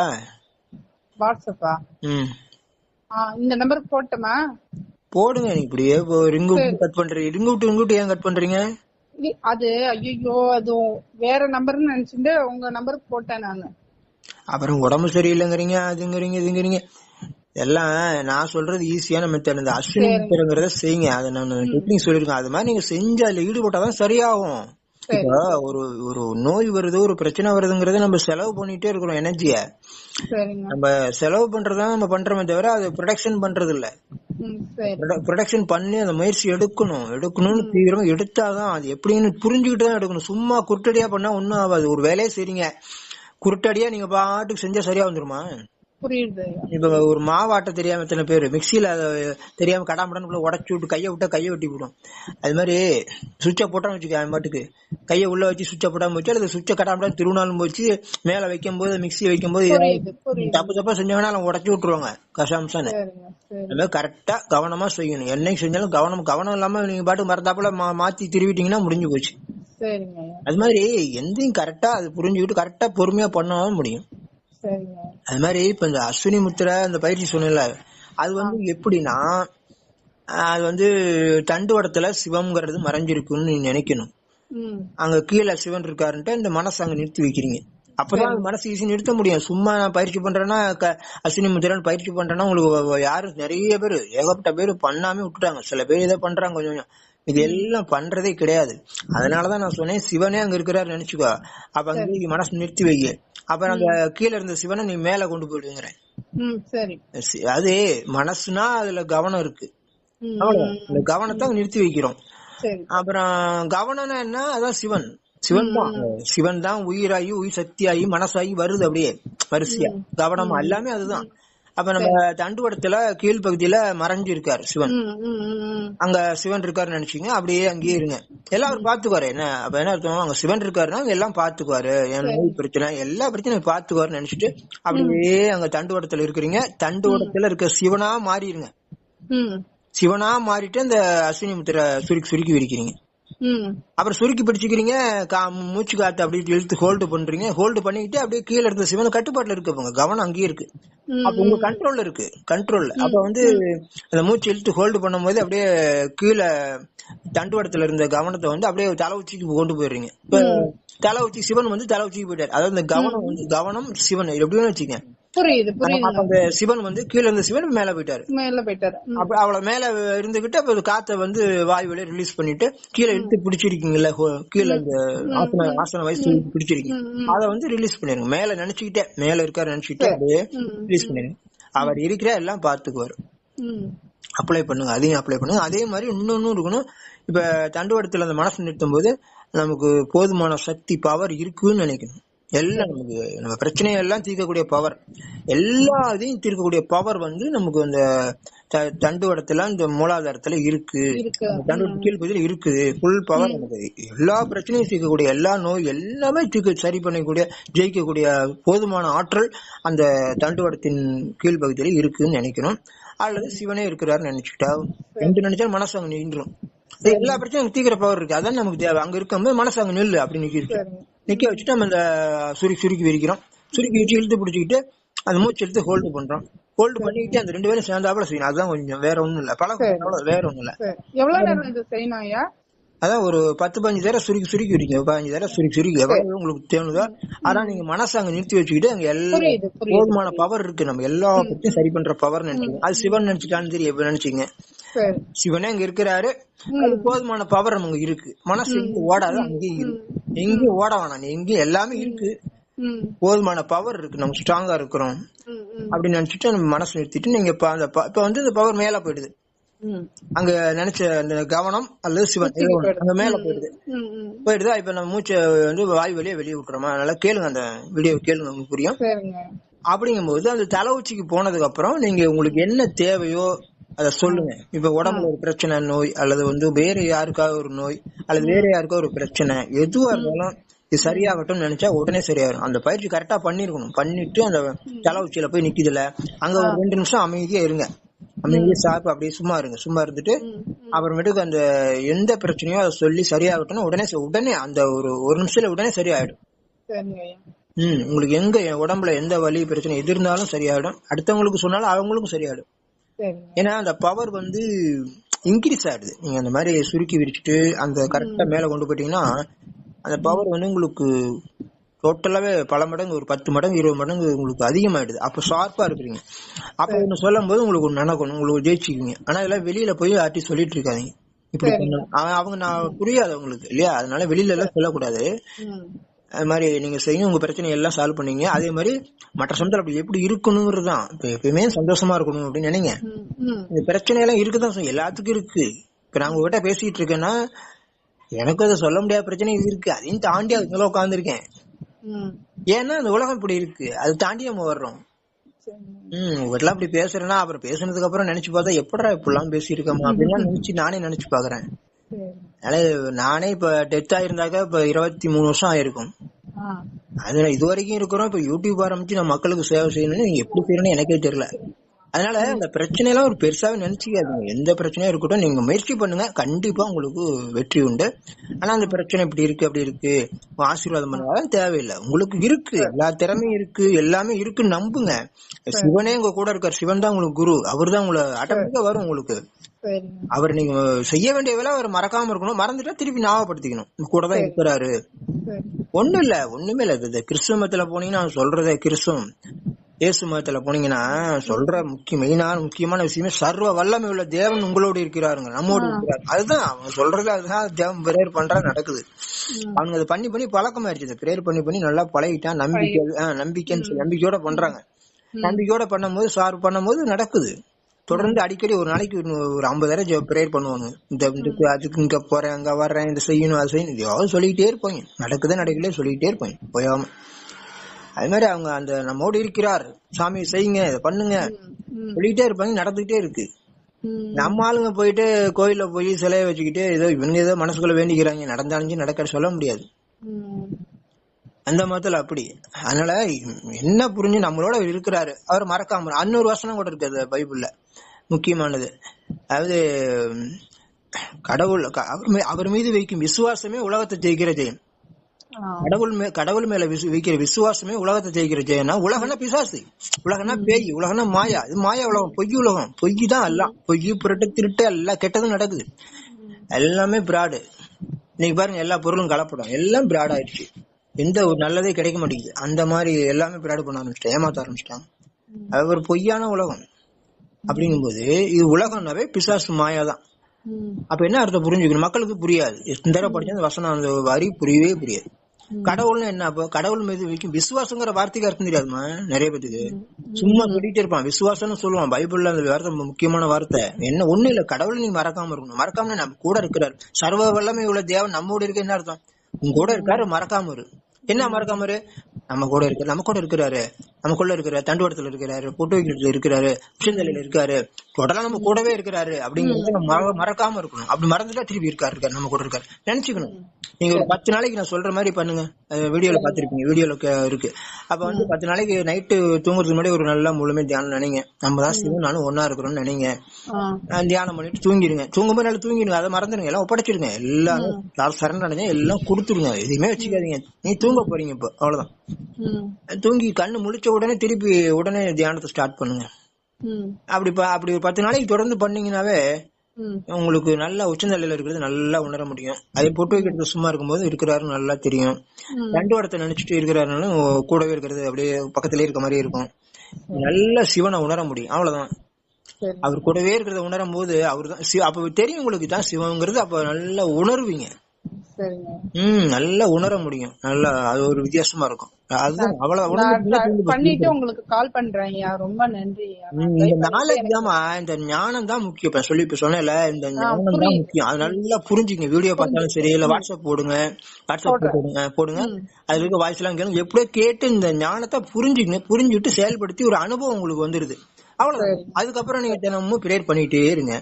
வாட்ஸ்அப்பா? இந்த நம்பருக்கு போட்டுமா? போடுங்க. இப்படியே ரிங் விட்டு கட் பண்றீங்க, ரிங் விட்டு ஏன் கட் பண்றீங்க? அது ஐயோ, அது வேற நம்பர்னு நினைச்சுட்டு உங்க நம்பருக்கு போட்டேன் நானு. அப்புறம் உடம்பு சரியில்லைங்கிறீங்க, அதுங்கிறீங்க, இதுங்கிறீங்க. எல்லாம் நான் சொல்றது ஈஸியான மெத்தட். இந்த அஸ்வினி முத்திரங்கிறத செய்யுங்க. அதை நான் டெக்னிக் சொல்லிருக்கேன். அது மாதிரி நீங்க செஞ்சு அதுல ஈடுபட்டாதான் சரியாகும். இப்போ ஒரு நோய் வருது, ஒரு பிரச்சனை வருதுங்கிறத நம்ம செலவு பண்ணிட்டே இருக்கிறோம் எனர்ஜிய. நம்ம செலவு பண்றதா நம்ம பண்றோமே தவிர அது ப்ரொடக்ஷன் பண்றது இல்ல. ப்ரொடக்ஷன் பண்ணி அந்த முயற்சி எடுக்கணும்னு தீவிரமா எடுத்தாதான் அது எப்படின்னு புரிஞ்சுக்கிட்டு தான் எடுக்கணும். சும்மா குருட்டடியா பண்ணா ஒன்னும் ஆகாது. ஒரு வேலையை செய்றீங்க, குருட்டடியா நீங்க பாட்டுக்கு செஞ்சா சரியா வந்துருமா? இப்ப ஒரு மாவாட்ட தெரியாம எத்தனை பேரு மிக்சியில தெரியாம கடாமடான்னு உடச்சு விட்டு கையை விட்டா கையை வெட்டி விடும். அது மாதிரி சுவிட்ச போட்டான்னு வச்சுக்க, அவன் பாட்டுக்கு கையை உள்ள வச்சு சுவிட்ச போட்டாம வச்சு அல்லது சுவிட்ச கடாமடா திருநாளும் போச்சு மேல வைக்கும் போது மிக்சி வைக்கும் போது தப்பு தப்பா செஞ்சவனா உடச்சு விட்டுருவாங்க கசாம்சான்னு. அது மாதிரி கரெக்டா கவனமா செய்யணும். என்னைக்கு செஞ்சாலும் கவனம் இல்லாம நீங்க பாட்டுக்கு மறந்தாப்புல மாத்தி திருவிட்டீங்கன்னா முடிஞ்சு போச்சு. அது மாதிரி எந்தையும் கரெக்டா அது புரிஞ்சுக்கிட்டு கரெக்டா பொறுமையா பண்ணாலும் முடியும். அது மாதிரி இப்ப இந்த அஸ்வினி முத்திரை அந்த பயிற்சி சொன்னல, அது வந்து எப்படின்னா, அது வந்து தண்டுவடத்துல சிவம்ங்கிறது மறைஞ்சிருக்குன்னு நீங்க நினைக்கணும். அங்க கீழே சிவன் இருக்காருன்ட்டு இந்த மனசு அங்க நிறுத்தி வைக்கிறீங்க. அப்பதான் மனசு ஈஸி நிறுத்த முடியும். சும்மா நான் பயிற்சி பண்றேன்னா, அஸ்வினி முத்திரன்னு பயிற்சி பண்றேன்னா உங்களுக்கு யாரும் நிறைய பேர் ஏகப்பட்ட பேர் பண்ணாமே விட்டுட்டாங்க. சில பேர் இதை பண்றாங்க கொஞ்சம் கொஞ்சம், இது எல்லாம் பண்றதே கிடையாது. அதனாலதான் நான் சொன்னேன், சிவனே அங்க இருக்கிறாரு நினைச்சுக்கோ. அப்ப அங்க மனசு நிறுத்தி வைக்க, அப்புறம் அந்த கீழே இருந்த சிவனை நீ மேல கொண்டு போயிடுங்கிறேன். அது மனசுனா அதுல கவனம் இருக்கு, அந்த கவனத்தை நிறுத்தி வைக்கிறோம். அப்புறம் கவனம்னா என்ன? அதான் சிவன். சிவன் தான் உயிராகி உயிர் சக்தியாகி மனசாகி வருது அப்படியே வரிசையா. கவனமா எல்லாமே அதுதான். அப்ப நம்ம தண்டுவடத்துல கீழ்பகுதியில மறைஞ்சு இருக்காரு சிவன். அங்க சிவன் இருக்காருன்னு நினைச்சீங்க, அப்படியே அங்கேயே இருங்க. எல்லாம் அவர் பாத்துக்குவாரு. என்ன அப்ப என்ன அர்த்தம்? அங்க சிவன் இருக்காருன்னா எல்லாம் பாத்துக்குவாரு, என் நோய் பிரச்சனை எல்லா பிரச்சனையும் பாத்துக்குவாருன்னு நினைச்சிட்டு அப்படியே அங்க தண்டுவடத்துல இருக்கிறீங்க. தண்டுவடத்துல இருக்க சிவனா மாறிடுங்க. சிவனா மாறிட்டு அந்த அஸ்வினி முத்திரை சுருக்கி விரிக்கிறீங்க. அப்புறம் சுருக்கி பிடிச்சிக்கிறீங்க, மூச்சு காத்து அப்படியே இழுத்து ஹோல்டு பண்றீங்க. ஹோல்டு பண்ணிக்கிட்டு அப்படியே கீழே இருக்க சிவன் கட்டுப்பாட்டுல இருக்கு, கவனம் அங்கேயே இருக்கு. அப்ப உங்க கண்ட்ரோல்ல இருக்கு, கண்ட்ரோல்ல. அப்ப வந்து அந்த மூச்சு இழுத்து ஹோல்டு பண்ணும் போது அப்படியே கீழே தண்டுவடத்துல இருந்த கவனத்தை வந்து அப்படியே தலை உச்சிக்கு கொண்டு போயிடுறீங்க. இப்ப தலை உச்சி சிவன் வந்து தலை உச்சிக்கு போயிட்டாரு. அதாவது இந்த கவனம் வந்து கவனம் சிவன் எப்படின்னு வச்சுக்க. அந்த சிவன் வந்து கீழே இருந்த சிவன் மேல போயிட்டாரு. அப்ப அவ்வளவு மேல இருந்துகிட்டு அப்ப காத்த வந்து வாய் வழியா ரிலீஸ் பண்ணிட்டு கீழே இழுத்து பிடிச்சிருக்கீங்கல்ல, கீழே அந்த ஆசன வயசு பிடிச்சிருக்கீங்க, அத வந்து ரிலீஸ் பண்ணிருங்க. மேல நினைச்சுக்கிட்டே, மேல இருக்காரு நினைச்சுக்கிட்டே அப்படியே ரிலீஸ் பண்ணிருங்க. அவர் இருக்கிற எல்லாம் பாத்துக்குவாரு. அப்ளை பண்ணுங்க, அதையும் அப்ளை பண்ணுங்க. அதே மாதிரி இன்னொன்னும் இருக்கணும். இப்ப தண்டுவடத்துல அந்த மனசு நிறுத்தும் போது நமக்கு போதுமான சக்தி பவர் இருக்குன்னு நினைக்கணும். எல்லாம் நமக்கு நம்ம பிரச்சனையை எல்லாம் தீர்க்கக்கூடிய பவர், எல்லா இதையும் தீர்க்கக்கூடிய பவர் வந்து நமக்கு அந்த தண்டுவடத்துல இந்த மூலாதாரத்துல இருக்கு, தண்டுவட கீழ்பகுதியில இருக்குது. ஃபுல் பவர் நமக்கு எல்லா பிரச்சனையும் தீர்க்கக்கூடிய, எல்லா நோய் எல்லாமே சரி பண்ணக்கூடிய, ஜெயிக்கக்கூடிய போதுமான ஆற்றல் அந்த தண்டுவடத்தின் கீழ்பகுதியில இருக்குன்னு நினைக்கணும். அல்லது சிவனே இருக்கிறாருன்னு நினைச்சுக்கிட்டா, ரெண்டு நினைச்சாலும் மனசு அங்க நின்றும். எல்லா பிரச்சனையும் தீக்கிற பவர் இருக்கு, அதான் நமக்கு தேவை. அங்க இருக்கும்போது மனசு அங்க நில்லு அப்படி நிக்க வச்சுட்டு நம்ம அந்த சுருக்கி விரிக்கிறோம். சுருக்கி வச்சு இழுத்து பிடிச்சிக்கிட்டு அந்த மூச்சு எடுத்து ஹோல்டு பண்றோம். ஹோல்டு பண்ணிக்கிட்டு அந்த 2 பேரும் சேர்ந்தாப்புல செய்யணும். அதுதான் கொஞ்சம், வேற ஒண்ணும் இல்ல. பழக்கம் வேற ஒண்ணும் இல்ல. எவ்வளவு நேரம் இது செய்யணும்? அதான் ஒரு 10-15 தடவை சுருக்கி விரிங்க. 15 தடவை சுருக்கி எவ்வளவு உங்களுக்கு தேணுதோ அதான் நீங்க மனசு அங்க நிறுத்தி வச்சுக்கிட்டு அங்க எல்லா போதுமான பவர் இருக்கு. நம்ம எல்லா பத்தியும் சரி பண்ற பவர் நினைச்சீங்க, அது சிவன் நினைச்சுட்டான்னு தெரியும். எப்படி நினைச்சீங்க? சிவனே அங்க இருக்கிறாரு, அது போதுமான பவர் நமக்கு இருக்கு. மனசு எங்க ஓடாது, அங்கேயும் இருக்கு. எங்கேயும் ஓட வேணாம், எங்கேயும் எல்லாமே இருக்கு, போதுமான பவர் இருக்கு, நம்ம ஸ்ட்ராங்கா இருக்கிறோம் அப்படின்னு நினைச்சிட்டு நம்ம மனசு நிறுத்திட்டு நீங்க இப்ப வந்து இந்த பவர் மேல போயிடுது. அங்க நினைச்ச அந்த கவனம் அல்லது சிவன் அங்க மேல போயிடுது. இப்ப நம்ம மூச்சை வந்து வாய் வெளியே விட்டுறோமா, அதனால கேளுங்க, அந்த வீடியோ கேளுங்க, உங்களுக்கு புரியும். அப்படிங்கும்போது அந்த தலை உச்சிக்கு போனதுக்கு அப்புறம் நீங்க உங்களுக்கு என்ன தேவையோ அத சொல்லுங்க. இப்ப உடம்புல ஒரு பிரச்சனை, நோய், அல்லது வந்து வேற யாருக்காவது ஒரு நோய், அல்லது வேற யாருக்கா ஒரு பிரச்சனை, எதுவா இருந்தாலும் இது சரியாகட்டும் நினைச்சா உடனே சரியாயிரும். அந்த பயிற்சி கரெக்டா பண்ணிருக்கணும். பண்ணிட்டு அந்த தலை உச்சியில போய் நிக்குதுல, அங்க ஒரு 2 நிமிஷம் அமைதியா இருங்க. அமைதியா சாப்பிட்டு அப்படியே சும்மா இருங்க. சும்மா இருந்துட்டு அப்புறமேட்டுக்கு அந்த எந்த பிரச்சனையோ அதை சொல்லி சரியாகட்டும் உடனே அந்த ஒரு நிமிஷத்துல உடனே சரியாயிடும். உங்களுக்கு எங்க உடம்புல எந்த வலி பிரச்சனை எது இருந்தாலும் சரியாயிடும். அடுத்தவங்களுக்கு சொன்னாலும் அவங்களுக்கும் சரியாயிடும். ஏன்னா அந்த பவர் வந்து இன்க்ரீஸ் ஆயிடுது. நீங்க அந்த மாதிரி சுருக்கி விரிச்சுட்டு அந்த கரெக்டா மேல கொண்டு போயிட்டீங்கன்னா அந்த பவர் வந்து உங்களுக்கு டோட்டலாவே பல மடங்கு, ஒரு 10 மடங்கு 20 மடங்கு உங்களுக்கு அதிகமாயிடுது. அப்ப ஷார்ப்பா இருக்கிறீங்க. அப்ப ஒண்ணு சொல்லும் போது உங்களுக்கு ஒண்ணு நடக்கணும், உங்களுக்கு ஜெயிச்சுக்குவீங்க. ஆனா இதெல்லாம் வெளியில போய் ஆட்டி சொல்லிட்டு இருக்காதீங்க. இப்படி அவங்க நான் புரியாது உங்களுக்கு இல்லையா, அதனால வெளியில எல்லாம் சொல்லக்கூடாது. அது மாதிரி நீங்க செய்யுங்க, உங்க பிரச்சனை எல்லாம் சால்வ் பண்ணீங்க. அதே மாதிரி மற்ற சமயத்துல அப்படி எப்படி இருக்கணும்ன்றதுதான். இப்ப எப்பயுமே சந்தோஷமா இருக்கணும் அப்படின்னு நினைங்க. இந்த பிரச்சனை எல்லாம் இருக்குதான், எல்லாத்துக்கும் இருக்கு. இப்ப நான் உங்ககிட்ட பேசிட்டு இருக்கேன்னா எனக்கு அதை சொல்ல முடியாத பிரச்சனை இருக்கு. அதையும் தாண்டி அதுக்குள்ள உட்காந்துருக்கேன். ஏன்னா அந்த உலகம் இப்படி இருக்கு, அது தாண்டி நம்ம வர்றோம். உங்ககிட்ட அப்படி பேசுறேன்னா அப்புறம் பேசுனதுக்கு அப்புறம் நினைச்சு பார்த்தா எப்படா இப்படிலாம் பேசியிருக்கோமா அப்படின்லாம் நானே நினைச்சு பாக்குறேன். நானே இப்ப டெத் ஆயிருந்தாக்க இப்ப 23 வருஷம் ஆயிருக்கும். அது இது வரைக்கும் இருக்கிறோம். இப்ப யூடியூப் ஆரம்பிச்சு நான் மக்களுக்கு சேவை செய்யணும்னு எப்படி செய்யணும்னு எனக்கே தெரியல. அதனால அந்த பிரச்சனையெல்லாம் ஒரு பெருசாவே நினைச்சுக்காதீங்க. எந்த பிரச்சனையும் இருக்கட்டும், நீங்க முயற்சி பண்ணுங்க, கண்டிப்பா உங்களுக்கு வெற்றி உண்டு. ஆனா அந்த பிரச்சனை இப்படி இருக்கு அப்படி இருக்கு ஆசீர்வாதம் பண்ணாலும் தேவையில்லை. உங்களுக்கு இருக்கு, எல்லா திறமையும் இருக்கு, எல்லாமே இருக்குன்னு நம்புங்க. சிவனே உங்க கூட இருக்காரு. சிவன் தான் உங்களுக்கு குரு. அவர் தான் உங்களை ஆட்டோமேட்டிக்கா வரும் உங்களுக்கு. அவர் நீங்க செய்ய வேண்டிய வேலை அவர் மறக்காம இருக்கணும். மறந்துட்டா திருப்பி ஞாபகப்படுத்திக்கணும், கூட தான் இருக்கிறாரு. ஒண்ணும் இல்ல, ஒண்ணுமே இல்ல. இது கிறிஸ்துவ மதத்துல போனீங்கன்னா சொல்றதே கிறிஸ்துவம். இயேசு மதத்துல போனீங்கன்னா சொல்ற முக்கியமான விஷயமே சர்வ வல்லமை உள்ள தேவன் உங்களோடு இருக்கிறாருங்க, நம்மோடு இருக்கிறாரு. அதுதான் அவங்க சொல்றது. அதுதான் தேவன் பிரேயர் பண்றா நடக்குது. அவங்க அதை பண்ணி பண்ணி பழக்கமாயிருச்சு. பிரேயர் பண்ணி பண்ணி நல்லா பழகிட்டான். நம்பிக்கையோட பண்றாங்க. நம்பிக்கையோட பண்ணும்போது சார் பண்ணும்போது நடக்குது. தொடர்ந்து அடிக்கடி ஒரு நாளைக்கு ஒரு 50 பிரேயர் பண்ணுவாங்க. அதுக்கு இங்க போறேன், அங்க வர்றேன், இந்த செய்யணும் அது செய்யணும், இதையாவது சொல்லிக்கிட்டே இருப்பாங்க. நடக்கல சொல்லிக்கிட்டே இருப்பாங்க போயாம. அது மாதிரி அவங்க அந்த நம்மோடு இருக்கிறார், சாமி செய்யுங்க, இதை பண்ணுங்க சொல்லிக்கிட்டே இருப்பாங்க. நடந்துகிட்டே இருக்கு. நம்ம ஆளுங்க போயிட்டு கோயில போய் சிலையை வச்சுக்கிட்டு ஏதோ இவங்க ஏதோ மனசுக்குள்ள வேண்டிக்கிறாங்க, நடந்தாலும் நடக்க சொல்ல முடியாது. அந்த மதத்துல அப்படி. அதனால என்ன புரிஞ்சு நம்மளோட இருக்கிறாரு, அவர் மறக்காம. அன்னொரு வசனம் கூட இருக்கு அது பைபிள்ல, முக்கியமானது. அதாவது கடவுள் அவர் மீது வைக்கும் விசுவாசமே உலகத்தை ஜெயிக்கிற ஜெயம். கடவுள் மேல வைக்கிற விசுவாசமே உலகத்தை ஜெயிக்கிற ஜெயம்னா, உலகம்னா பிசாசு, உலகம்னா பேய், உலகம்னா மாயா. இது மாயா உலகம், பொய் உலகம். பொய் தான் எல்லாம். பொய், புரட்டு, திருட்டு, எல்லாம் கெட்டதும் நடக்குது. எல்லாமே பிராடு. இன்னைக்கு பாருங்க, எல்லா பொருளும் கலப்படம், எல்லாம் பிராட் ஆயிடுச்சு. எந்த ஒரு நல்லதே கிடைக்க மாட்டேங்குது. அந்த மாதிரி எல்லாமே பிராடு பண்ண ஆரம்பிச்சிட்டாங்க, ஏமாத்த ஆரம்பிச்சிட்டாங்க. அது ஒரு பொய்யான உலகம். அப்படிங்கும்போது இது உலகம்னாவே பிசாசு மாயாதான். அப்ப என்ன அர்த்தம் புரிஞ்சுக்கணும், மக்களுக்கு புரியாது. எத்தனை தடவை படிச்சா அந்த வசனம், அந்த வரி புரியவே புரியாது. கடவுள்னு என்ன, அப்ப கடவுள் மீது வைக்கும் விசுவாசங்கிற வார்த்தைக்கு அர்த்தம் தெரியாதுமா நிறைய பேருக்கு. சும்மா சொல்லிட்டே இருப்பான், விசுவாசம்னு சொல்லுவான். பைபிள்ல அந்த வார்த்தை முக்கியமான வார்த்தை. என்ன ஒண்ணு இல்ல, கடவுள் நீ மறக்காம இருக்கணும். மறக்காம நம்ம கூட இருக்கிறாரு. சர்வ வல்லமை உள்ள தேவன் நம்மோடு இருக்க என்ன அர்த்தம், உங்க கூட இருக்காரு, மறக்காம இரு. என்ன மறக்காம இரு, நம்ம கூட இருக்கிறாரு, நமக்குள்ள இருக்கிறாரு, தண்டுவடத்துல இருக்கிறாரு, பொட்டு வைக்கிறதுல இருக்கிறாரு, உச்சந்தலையில இருக்காரு, டோட்டலா நம்ம கூடவே இருக்கிறாரு. அப்படிங்கறத நம்ம மறக்காம இருக்கணும். அப்படி மறந்துட்டா திருப்பி இருக்காரு, நம்ம கூட இருக்காரு நினைச்சுக்கணும். நீங்க ஒரு 10 நாளைக்கு நான் சொல்ற மாதிரி பண்ணுங்க. வீடியோல பாத்திருப்பீங்க, வீடியோல இருக்கு. அப்ப வந்து 10 நாளைக்கு நைட்டு தூங்குறதுக்கு முன்னாடி ஒரு நல்லா முழுமை தியானம் நினைங்க. நம்ம தான் சிவன் நானும் ஒன்னா இருக்கிறோம்னு நினைங்க. தியானம் பண்ணிட்டு தூங்கிடுங்க. தூங்கும்போது நல்லா தூங்கிடுங்க, அதை மறந்துடுங்க, எல்லாம் ஒப்படைச்சிருங்க. எல்லாரும் சரண் அடைஞ்சா எல்லாம் கொடுத்துருங்க, எதுவுமே வச்சுக்காதீங்க. நீ தூங்க போறீங்க இப்போ, அவ்வளவுதான். தூங்கி கண்ணு முழிச்ச உடனே தியானத்தை ஸ்டார்ட் பண்ணுங்க. அப்படி ஒரு 10 நாளைக்கு தொடர்ந்து பண்ணீங்கன்னாவே உங்களுக்கு நல்லா உச்சந்தலையில இருக்கிறது நல்லா உணர முடியும். அதே பொட்டு வைக்கிறது சும்மா இருக்கும்போது இருக்கிறாரு நல்லா தெரியும். ரெண்டு இடத்த நினைச்சிட்டு இருக்கிறாருனாலும் கூடவே இருக்கிறது அப்படியே பக்கத்திலே இருக்க மாதிரி இருக்கும். நல்ல சிவனை உணர முடியும், அவ்வளவுதான். அவர் கூடவே இருக்கிறத உணரும் போது அவரு தான் அப்ப தெரியும் உங்களுக்கு தான் சிவங்கிறது. அப்ப நல்லா உணர்வீங்க. நல்லா உணர முடியும். நல்லா அது ஒரு வித்தியாசமா இருக்கும். அதுதான் அவ்வளவு பண்ணிட்டு உங்களுக்கு கால் பண்றேன் ஐயா. ரொம்ப நன்றி. இந்த நாலேஜ் தாமா, இந்த ஞானம் தான் முக்கியம். இப்ப சொன்னேன்ல, இந்த ஞானம் தான் முக்கியம். அது நல்லா புரிஞ்சுங்க. வீடியோ பார்த்தாலும் சரி, இல்ல வாட்ஸ்அப் போடுங்க, போடுங்க. அதுல இருக்க வாய்ஸ் எல்லாம் கேளுங்க. எப்படியோ கேட்டு இந்த ஞானத்தை புரிஞ்சுட்டு செயல்படுத்தி ஒரு அனுபவம் உங்களுக்கு வந்துருது. அவ்வளவு. அதுக்கப்புறம் நீங்க தினமும் பிரேயர் பண்ணிட்டே இருங்க.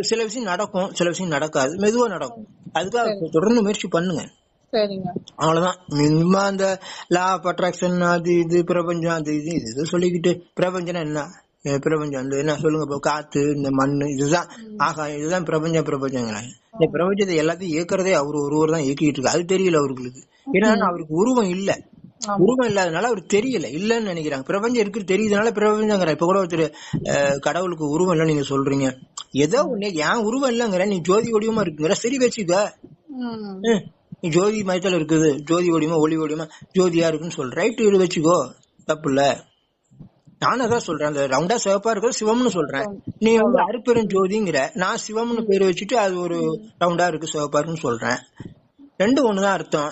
சில விஷயம் நடக்கும், சில விஷயம் நடக்காது, மெதுவா நடக்கும். அதுக்காக தொடர்ந்து முயற்சி பண்ணுங்க. அவ்வளவுதான். மினிமா அந்த லா ஆஃப் அட்ராக்ஷன், அது இது பிரபஞ்சம், அது இது சொல்லிக்கிட்டு பிரபஞ்சம் என்ன, பிரபஞ்சம் வந்து என்ன சொல்லுங்க, காத்து, இந்த மண்ணு, இதுதான் ஆகாயம், இதுதான் பிரபஞ்சங்கிறாங்க. இந்த பிரபஞ்சத்தை எல்லாத்தையும் இயக்குறதே ஒருவர் தான் இயக்கிட்டு இருக்கு. அது தெரியல அவர்களுக்கு. ஏன்னா அவருக்கு உருவம் இல்ல. உருவம் இல்லாதனால அவருக்கு தெரியல, இல்லன்னு நினைக்கிறாங்க. பிரபஞ்சம் இருக்கு தெரியுதுனால பிரபஞ்சங்கிற. இப்ப கூட ஒருத்தர் கடவுளுக்கு உருவம் இல்ல நீங்க சொல்றீங்க. ஏதோ ஒண்ணு, ஏன் உருவம் இல்லங்கிற, நீ ஜோதி வடிவமா இருக்குங்கிற, சரி வச்சுக்க. நீ ஜோதி மயத்துல இருக்குது, ஜோதி வடிவமா ஒளி வடிவமா ஜோதியா இருக்குன்னு சொல்ற, ரைட், இது வச்சுக்கோ, தப்பு இல்ல. நானும் அதான் சொல்றேன். அந்த ரவுண்டா சிவப்பா இருக்கிற சிவம்னு சொல்றேன். நீ வந்து அருப்பெரும் ஜோதிங்கிற, நான் சிவம்னு பேர் வச்சுட்டு அது ஒரு ரவுண்டா இருக்கு சிவப்பா இருக்குன்னு சொல்றேன். ரெண்டு ஒண்ணுதான் அர்த்தம்.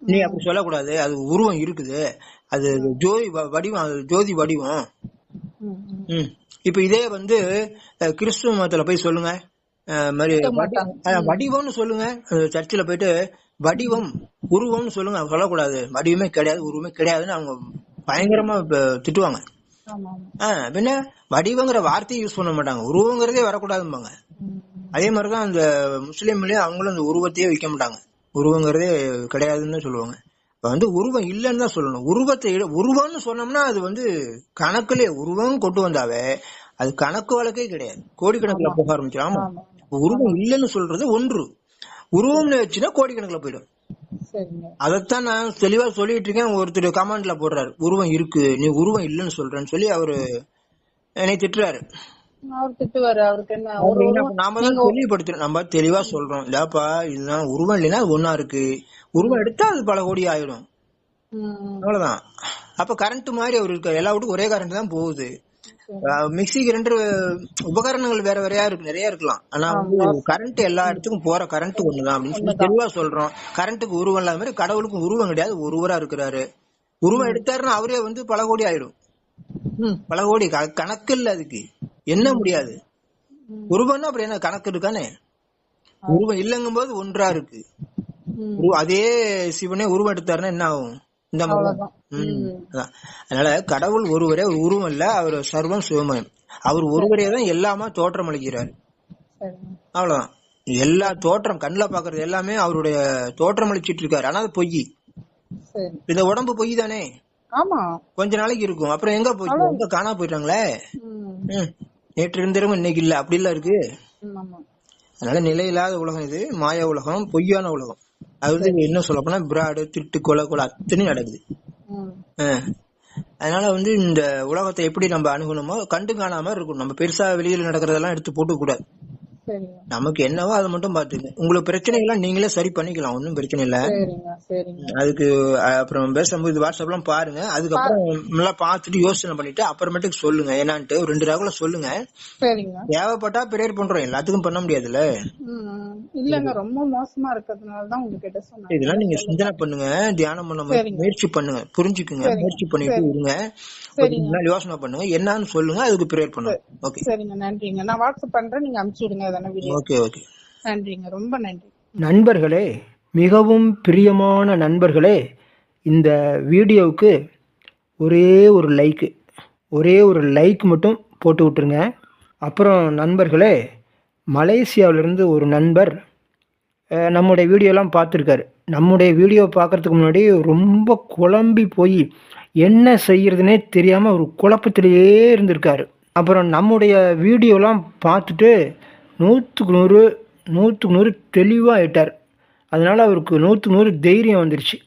நீ அப்படி சொல்லக்கூடாது. அது உருவம் இருக்குது, அது ஜோதி வடிவம், அது ஜோதி வடிவம். இப்ப இதே வந்து கிறிஸ்துவ மதத்துல போய் சொல்லுங்க, வடிவம்னு சொல்லுங்க. சர்ச்சில் போயிட்டு வடிவம் உருவம்னு சொல்லுங்க. சொல்லக்கூடாது. வடிவமே கிடையாது, உருவமே கிடையாதுன்னு அவங்க பயங்கரமா திட்டுவாங்க. பின்ன வடிவங்கிற வார்த்தையை யூஸ் பண்ண மாட்டாங்க, உருவங்கிறதே வரக்கூடாதும்பாங்க. அதே மாதிரிதான் அந்த முஸ்லீம்லயும் அவங்களும் அந்த உருவத்தையே வைக்க மாட்டாங்க, உருவங்கிறதே கிடையாதுன்னு சொல்லுவாங்க. இப்ப வந்து உருவம் இல்லைன்னு தான் சொல்லணும். உருவம்னு சொன்னோம்னா அது வந்து கணக்குல உருவம் கொண்டு வந்தாவே அது கணக்கு வழக்கே கிடையாது, கோடிக்கணக்கில் போக ஆரம்பிச்சிடும். ஆமா, உருவம் இல்லைன்னு சொல்றது ஒன்று, உருவம்னு வச்சுன்னா கோடிக்கணக்கில் போயிடும். அதத்தான் நான் தெளிவா சொல்லிட்டு இருக்கேன். ஒருத்தர் கமெண்ட்ல போடுறாரு, உருவம் இருக்கு, நீ உருவம் இல்லைன்னு சொல்றேன்னு சொல்லி அவரு என்னை திட்டுறாரு. நாம தான் தெளிவுபடுத்துறோம், நம்ம தெளிவா சொல்றோம், இல்லப்பா இதுதான் உருவம் இல்லைன்னா ஒன்னா இருக்கு, உருவம் எடுத்தா அது பல கோடி ஆயிடும், அவ்வளவுதான். அப்ப கரண்ட் மாதிரி அவரு இருக்க, எல்லா வீட்டுக்கும் ஒரே கரண்ட் தான் போகுது. மிக்சி கிரைண்டர் உபகரணங்கள் வேற வேறையா இருக்கு, நிறைய இருக்கலாம். ஆனா வந்து கரண்ட் எல்லா இடத்துக்கும் போற கரண்ட் ஒண்ணுதான் அப்படின்னு சொல்லி தெளிவா சொல்றோம். கரண்ட்டுக்கு உருவம் இல்லாத மாதிரி கடவுளுக்கும் உருவம் கிடையாது, ஒருவரா இருக்கிறாரு. உருவம் எடுத்தாருன்னா அவரே வந்து பல கோடி ஆயிடும், பல கோடி. கணக்கு இல்ல அதுக்கு, என்ன முடியாது. உருவம்னா அப்படி என்ன கணக்கு இருக்கானே, உருவம் இல்லங்கும் போது ஒன்றா இருக்கு. அதே சிவனே உருவம் எடுத்தாருன்னா என்ன ஆகும், இந்த மாதிரிதான். அதனால கடவுள் ஒருவரே, ஒரு உருவம் இல்ல, அவர் சர்வம் சிவமயம். அவர் ஒருவரே தான் எல்லாமே தோற்றம் அளிக்கிறாரு, அவ்வளவுதான். எல்லா தோற்றம் கண்ணுல பாக்குறது எல்லாமே அவருடைய தோற்றம் அளிச்சிட்டு இருக்காரு. ஆனா அது பொய். இந்த உடம்பு பொய் தானே, கொஞ்ச நாளைக்கு இருக்கும், அப்புறம் எங்க போயிட்டு எங்க காணா போயிட்டாங்களே, நேற்று இருந்திரும் இன்னைக்கு இல்ல, அப்படி இல்ல இருக்கு. அதனால நிலையில்லாத உலகம் இது, மாய உலகம், பொய்யான உலகம். அது வந்து என்ன சொல்ல போனா பிராடு, திருட்டு, கொலை அத்தனையும் நடக்குது. அதனால வந்து இந்த உலகத்தை எப்படி நம்ம அணுகணுமோ கண்டு காணாம இருக்கணும். நம்ம பெருசா வெளியில நடக்கிறதெல்லாம் எடுத்து போட்டு கூடாது. நமக்கு என்னவோ அதை மட்டும் பாத்துங்க. உங்களுக்கு பிரச்சனை எல்லாம் நீங்களே சரி பண்ணிக்கலாம், ஒன்னும் பிரச்சனை இல்ல. அதுக்கு அப்புறம் பேசும்போது வாட்ஸ்அப் எல்லாம் பாருங்க. அதுக்கப்புறம் நல்லா பாத்துட்டு யோசனை பண்ணிட்டு அப்புறமேட்டுக்கு சொல்லுங்க என்னான்ட்டு. 2 ராகுல சொல்லுங்க. தேவைப்பட்டா பிரேயர் பண்றோம், எல்லாத்துக்கும் பண்ண முடியாதுல்ல. இல்லங்க, ரொம்ப மோசமா இருக்கிறதுனாலதான் உங்ககிட்ட சொன்னேன். இதெல்லாம் நீங்க சிந்தனை பண்ணுங்க, தியானம் பண்ண முயற்சி பண்ணுங்க, புரிஞ்சுக்குங்க, முயற்சி பண்ணிட்டு இருங்க. யோசனை பண்ணுங்க, என்னன்னு சொல்லுங்க, அதுக்கு பிரேயர் பண்ணுங்க. ஓகே, சரிங்க, நன்றிங்க. நான் வாட்ஸ்அப் பண்றேன், நீங்க அனுப்பிச்சு விடுங்க. ஓகே ஓகே, நன்றிங்க, ரொம்ப நன்றி. நண்பர்களே, மிகவும் பிரியமான நண்பர்களே, இந்த வீடியோவுக்கு ஒரே ஒரு லைக் மட்டும் போட்டு விட்டுருங்க. அப்புறம் நண்பர்களே, மலேசியாவிலிருந்து ஒரு நண்பர் நம்முடைய வீடியோலாம் பார்த்துருக்காரு. நம்முடைய வீடியோ பார்க்குறதுக்கு முன்னாடி ரொம்ப குழம்பி போய் என்ன செய்கிறதுனே தெரியாமல் ஒரு குழப்பத்திலேயே இருந்திருக்காரு. அப்புறம் நம்முடைய வீடியோலாம் பார்த்துட்டு 100% தெளிவாக ஆயிட்டார். அதனால் அவருக்கு 100% தைரியம் வந்துருச்சு.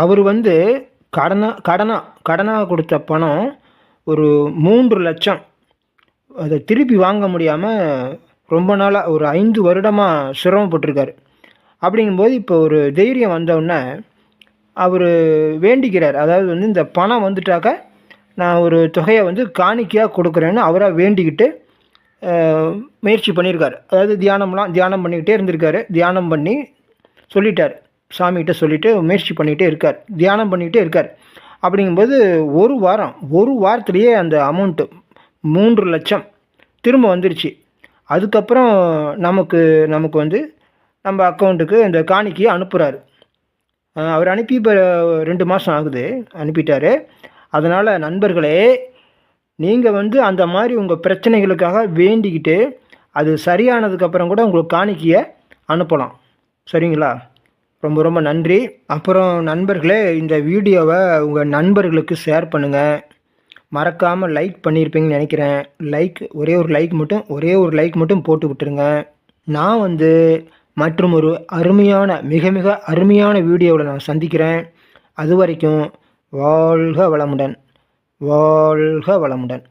அவர் வந்து கடனாக கொடுத்த பணம் ஒரு 3 லட்சம், அதை திருப்பி வாங்க முடியாமல் ரொம்ப நாளாக ஒரு 5 வருடமாக சிரமப்பட்டிருக்காரு. அப்படிங்கும்போது இப்போ ஒரு தைரியம் வந்தவுடனே அவர் வேண்டிக்கிறார். அதாவது வந்து இந்த பணம் வந்துட்டாக்க நான் ஒரு தொகையை வந்து காணிக்கையாக கொடுக்குறேன்னு அவராக வேண்டிக்கிட்டு முயற்சி பண்ணியிருக்காரு. அதாவது தியானம் பண்ணிக்கிட்டே இருந்திருக்காரு. தியானம் பண்ணி சொல்லிட்டார். சாமிகிட்ட சொல்லிவிட்டு முயற்சி பண்ணிகிட்டே இருக்கார், தியானம் பண்ணிகிட்டே இருக்கார். அப்படிங்கும்போது ஒரு வாரத்திலேயே அந்த அமௌண்ட்டு 3 லட்சம் திரும்ப வந்துருச்சு. அதுக்கப்புறம் நமக்கு வந்து நம்ம அக்கௌண்ட்டுக்கு இந்த காணிக்கையை அனுப்புகிறாரு. அவர் அனுப்பி இப்போ 2 மாதம் ஆகுது, அனுப்பிட்டார். அதனால் நண்பர்களே, நீங்கள் வந்து அந்த மாதிரி உங்கள் பிரச்சனைகளுக்காக வேண்டிக்கிட்டு அது சரியானதுக்கப்புறம் கூட உங்களுக்கு காணிக்கையை அனுப்பலாம். சரிங்களா? ரொம்ப ரொம்ப நன்றி. அப்புறம் நண்பர்களே, இந்த வீடியோவை உங்கள் நண்பர்களுக்கு ஷேர் பண்ணுங்கள். மறக்காமல் லைக் பண்ணியிருப்பீங்கன்னு நினைக்கிறேன். ஒரே ஒரு லைக் மட்டும் போட்டு விட்டுருங்க. நான் வந்து மற்றும் ஒரு மிக மிக அருமையான வீடியோவில் நான் சந்திக்கிறேன். அது வரைக்கும் வாழ்க வளமுடன், வாழ்க வளமுடன்.